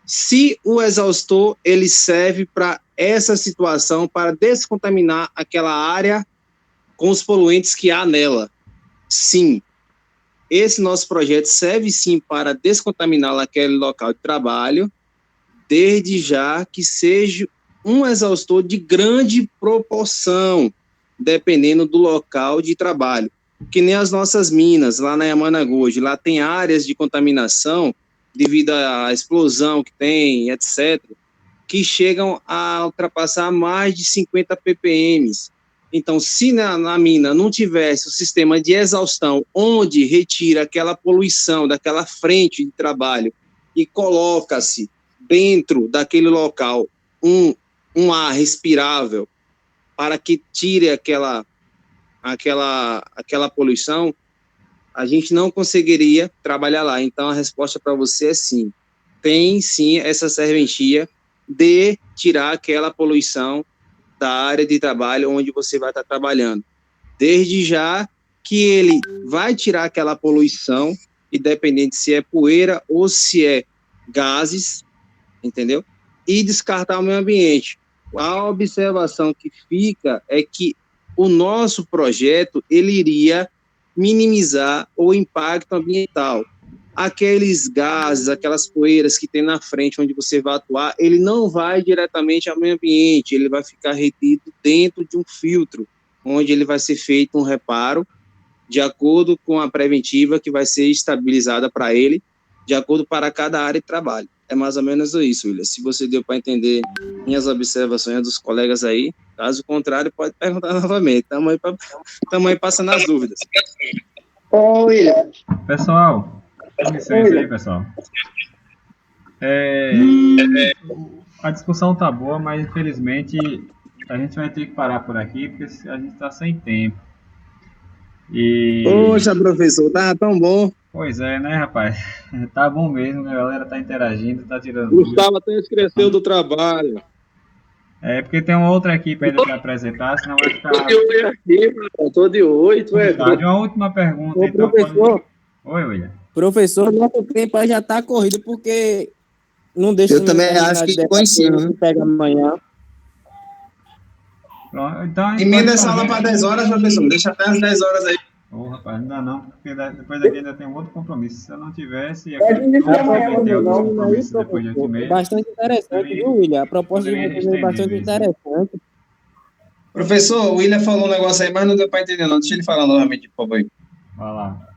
se o exaustor ele serve para essa situação, para descontaminar aquela área com os poluentes que há nela. Sim, esse nosso projeto serve sim para descontaminar aquele local de trabalho, desde já que seja um exaustor de grande proporção, dependendo do local de trabalho. Que nem as nossas minas, lá na Yamanagoji, lá tem áreas de contaminação devido à explosão que tem, etc., que chegam a ultrapassar mais de 50 ppm. Então, se na mina não tivesse o sistema de exaustão, onde retira aquela poluição daquela frente de trabalho e coloca-se dentro daquele local um ar respirável para que tire aquela poluição, a gente não conseguiria trabalhar lá. Então, a resposta para você é sim. Tem, sim, essa serventia de tirar aquela poluição da área de trabalho onde você vai estar trabalhando. Desde já que ele vai tirar aquela poluição, independente se é poeira ou se é gases, entendeu? E descartar o meio ambiente. A observação que fica é que o nosso projeto, ele iria minimizar o impacto ambiental. Aqueles gases, aquelas poeiras que tem na frente onde você vai atuar, ele não vai diretamente ao meio ambiente, ele vai ficar retido dentro de um filtro, onde ele vai ser feito um reparo, de acordo com a preventiva que vai ser estabilizada para ele, de acordo para cada área de trabalho. É mais ou menos isso, William. Se você deu para entender minhas observações dos colegas aí, caso contrário, pode perguntar novamente. Estamos aí passando as dúvidas. Ô, William. Pessoal, com licença aí, pessoal. A discussão tá boa, mas infelizmente a gente vai ter que parar por aqui, porque a gente está sem tempo. Poxa, professor, tá tão bom. Pois é, né, rapaz? Tá bom mesmo, a galera tá interagindo, tá tirando. Gustavo até esqueceu do trabalho. É, porque tem uma outra equipe ainda para apresentar, senão vai ficar... Eu tô de 8, Uma última pergunta. Ô, então, professor. Oi, William. Professor, nosso tempo aí já tá corrido, porque não deixa... Eu também acho que ficou em cima. Pega amanhã. Pronto, então, Emenda essa aula para 10 horas, professor. Deixa até as 10 horas aí. Ô, rapaz, ainda não, porque depois daqui ainda tem um outro compromisso. Se eu não tivesse, Pode iniciar amanhã, depois de 8h30. Bastante interessante, viu, William? A proposta de vocês é bastante interessante. Professor, o William falou um negócio aí, mas não deu para entender não. Deixa ele falar novamente, por favor. Vai lá.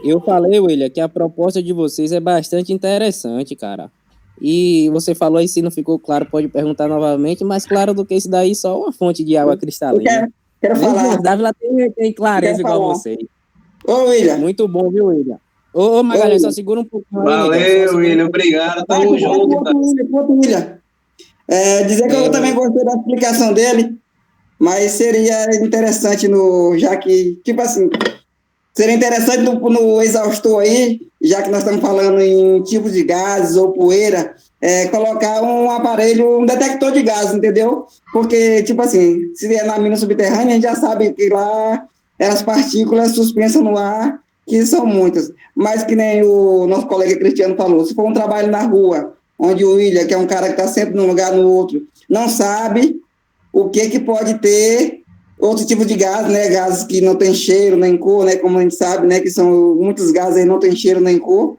Eu falei, William, que a proposta de vocês é bastante interessante, cara. E você falou aí, se não ficou claro, pode perguntar novamente, mas claro do que isso daí, só uma fonte de água cristalina. Quero falar. Dávila tem clareza igual vocês. Ô, William. Muito bom, viu, William? Ô, Magalhães, só segura um pouquinho. Valeu, William, obrigado. Tamo junto. William. Dizer que eu também gostei da explicação dele, mas seria interessante já que, tipo assim, seria interessante no exaustor aí, já que nós estamos falando em tipos de gases ou poeira, colocar um aparelho, um detector de gases, entendeu? Porque, tipo assim, se é na mina subterrânea, a gente já sabe que lá as partículas suspensas no ar, que são muitas, mas que nem o nosso colega Cristiano falou, se for um trabalho na rua, onde o William, que é um cara que está sempre num lugar no outro, não sabe o que pode ter outro tipo de gás, né, gases que não tem cheiro nem cor, né, como a gente sabe, né, que são muitos gases aí não tem cheiro nem cor,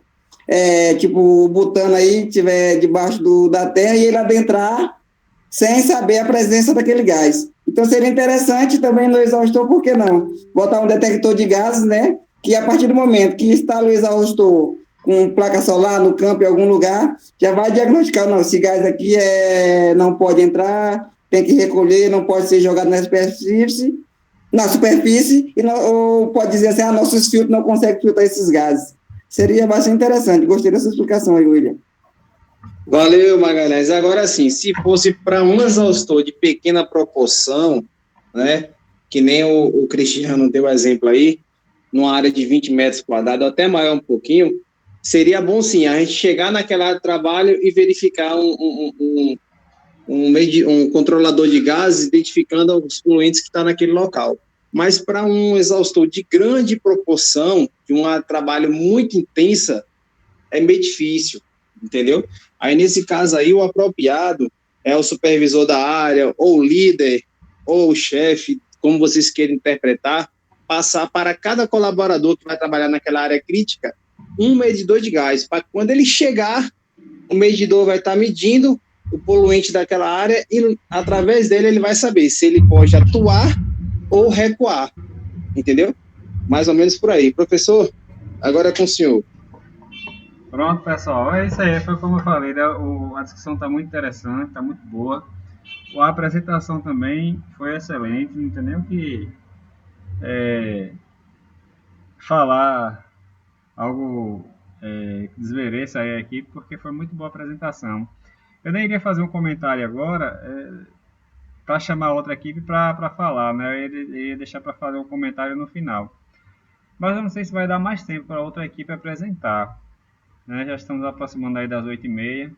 tipo o butano aí, tiver debaixo da terra e ele adentrar sem saber a presença daquele gás. Então seria interessante também no exaustor, por que não? Botar um detector de gases, né, que a partir do momento que instala o exaustor com placa solar no campo em algum lugar, já vai diagnosticar, não, esse gás aqui não pode entrar, tem que recolher, não pode ser jogado na superfície e não, ou pode dizer assim, nossos filtros não conseguem filtrar esses gases. Seria bastante interessante, gostei dessa explicação aí, William. Valeu, Magalhães. Agora sim, se fosse para um exaustor de pequena proporção, né, que nem o Cristiano deu exemplo aí, numa área de 20 metros quadrados, até maior um pouquinho, seria bom sim a gente chegar naquela área de trabalho e verificar um controlador de gases, identificando os poluentes que estão naquele local. Mas para um exaustor de grande proporção, de um trabalho muito intensa, é meio difícil, entendeu? Aí, nesse caso aí, o apropriado é o supervisor da área, ou o líder, ou o chefe, como vocês queiram interpretar, passar para cada colaborador que vai trabalhar naquela área crítica um medidor de gás, para quando ele chegar, o medidor vai estar medindo o poluente daquela área e, através dele, ele vai saber se ele pode atuar ou recuar, entendeu? Mais ou menos por aí. Professor, agora é com o senhor. Pronto, pessoal, é isso aí, foi como eu falei, né? A discussão está muito interessante, está muito boa. A apresentação também foi excelente, não tem nem o que falar algo que desmereça aí a equipe, porque foi muito boa a apresentação. Eu nem iria fazer um comentário agora para chamar outra equipe para falar, né? Eu ia deixar para fazer um comentário no final. Mas eu não sei se vai dar mais tempo para outra equipe apresentar. Né? Já estamos aproximando aí das 8h30.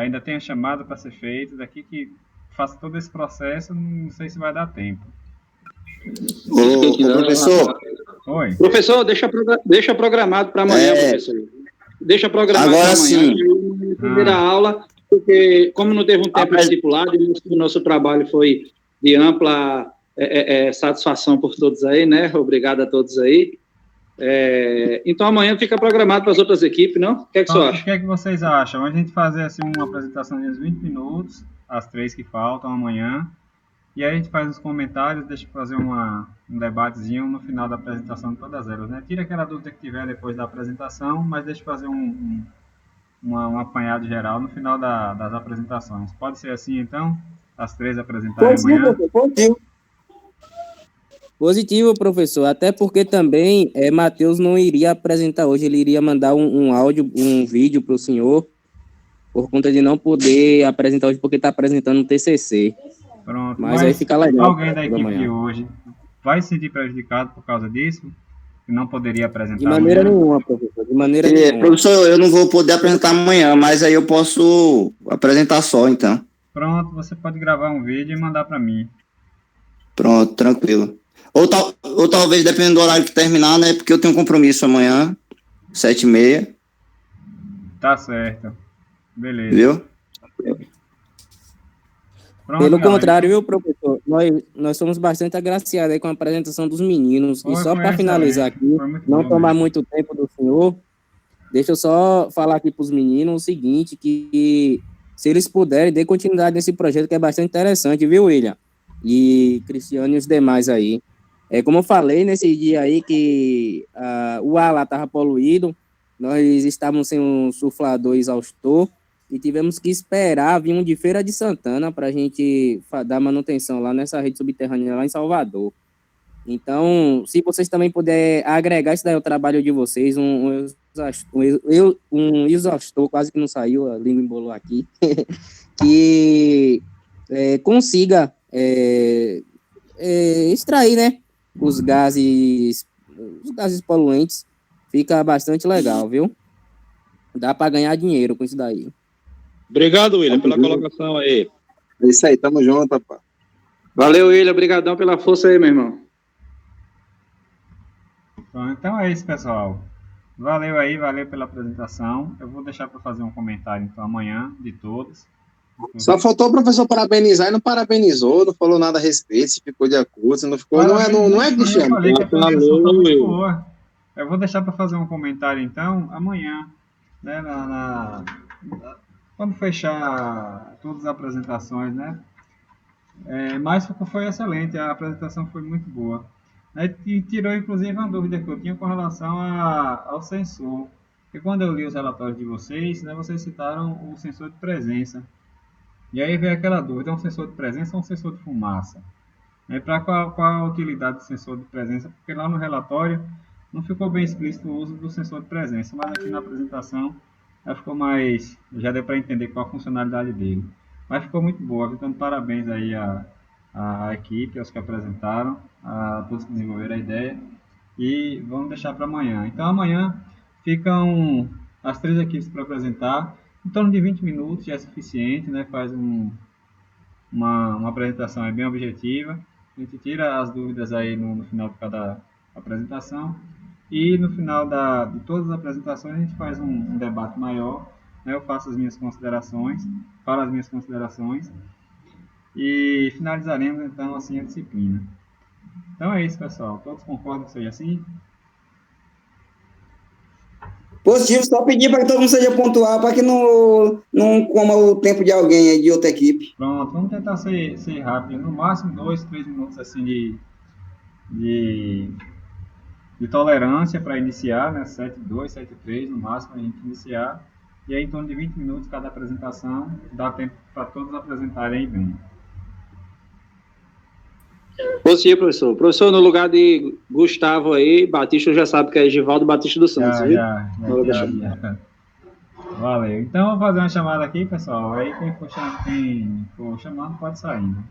Ainda tem a chamada para ser feita. Daqui que faça todo esse processo, não sei se vai dar tempo. Professor. Oi. Professor, deixa programado para amanhã, professor. Deixa programado para amanhã. Sim. Primeira aula, porque como não teve um tempo estipulado, o nosso trabalho foi de ampla satisfação por todos aí, né? Obrigado a todos aí. Então amanhã fica programado para as outras equipes, não? O que é que você acha? O que é que vocês acham? A gente fazer assim uma apresentação de uns 20 minutos, as 3 que faltam amanhã, e aí a gente faz uns comentários, deixa eu fazer um debatezinho no final da apresentação de todas elas, né? Tira aquela dúvida que tiver depois da apresentação, mas deixa eu fazer um apanhado geral no final das apresentações. Pode ser assim, então? As 3 apresentarem amanhã? Positivo, professor. Até porque também Matheus não iria apresentar hoje, ele iria mandar um áudio, um vídeo para o senhor, por conta de não poder apresentar hoje, porque está apresentando um TCC. Pronto. Mas aí fica legal. Alguém da equipe de hoje vai se sentir prejudicado por causa disso? Que não poderia apresentar de maneira nenhuma, professor. De maneira nenhuma. Professor, eu não vou poder apresentar amanhã, mas aí eu posso apresentar só, então. Pronto, você pode gravar um vídeo e mandar para mim. Pronto, tranquilo. Ou talvez, dependendo do horário que terminar, né? Porque eu tenho um compromisso amanhã, 7h30. Tá certo. Beleza. Viu? Pronto, pelo galera. contrário, viu, professor? Nós somos bastante agraciados aí com a apresentação dos meninos. E só para finalizar aqui, não tomar muito tempo do senhor, deixa eu só falar aqui para os meninos o seguinte, que se eles puderem, dê continuidade nesse projeto, que é bastante interessante, viu, William? E Cristiano e os demais aí. Como eu falei nesse dia aí que o ar lá estava poluído, nós estávamos sem um suflador exaustor e tivemos que esperar vir um de Feira de Santana para a gente dar manutenção lá nessa rede subterrânea lá em Salvador. Então, se vocês também puderem agregar isso daí ao trabalho de vocês, um exaustor, quase que não saiu, a língua embolou aqui, que consiga extrair, né, os gases poluentes, fica bastante legal, viu? Dá para ganhar dinheiro com isso daí. Obrigado, William, pela colocação aí. É isso aí, tamo junto, rapaz. Valeu, William, obrigadão pela força aí, meu irmão. Então é isso, pessoal. Valeu aí, valeu pela apresentação. Eu vou deixar para fazer um comentário então amanhã de todos. Só faltou o professor parabenizar e não parabenizou, não falou nada a respeito, se ficou de acordo, se não ficou, não é Cristiano. Eu falei que a apresentação foi muito boa. Eu vou deixar para fazer um comentário então amanhã, né, quando fechar todas as apresentações, né? Mas foi excelente, a apresentação foi muito boa. E tirou inclusive uma dúvida que eu tinha com relação ao sensor. Porque quando eu li os relatórios de vocês, né, vocês citaram o sensor de presença. E aí veio aquela dúvida, é um sensor de presença ou um sensor de fumaça? Para qual a utilidade do sensor de presença? Porque lá no relatório não ficou bem explícito o uso do sensor de presença, mas aqui na apresentação já deu para entender qual a funcionalidade dele. Mas ficou muito boa, então parabéns aí à equipe, aos que apresentaram, a todos que desenvolveram a ideia, e vamos deixar para amanhã. Então amanhã ficam as 3 equipes para apresentar, em torno de 20 minutos já é suficiente, né? Faz uma apresentação bem objetiva, a gente tira as dúvidas aí no final de cada apresentação, e no final de todas as apresentações a gente faz um debate maior, né? Eu faço as minhas considerações, e finalizaremos então assim a disciplina. Então é isso, pessoal, todos concordam que seja assim? Positivo, só pedir para que todo mundo seja pontual, para que não coma o tempo de alguém aí, de outra equipe. Pronto, vamos tentar ser rápido, no máximo 2, 3 minutos assim de tolerância para iniciar, né? 7-2, 7-3 no máximo a gente iniciar, e aí em torno de 20 minutos cada apresentação, dá tempo para todos apresentarem bem. Positivo, professor. Professor, no lugar de Gustavo aí, Batista já sabe que é Givaldo Batista dos Santos, viu? Já. Valeu. Então, vou fazer uma chamada aqui, pessoal. Aí quem for chamando pode sair, né?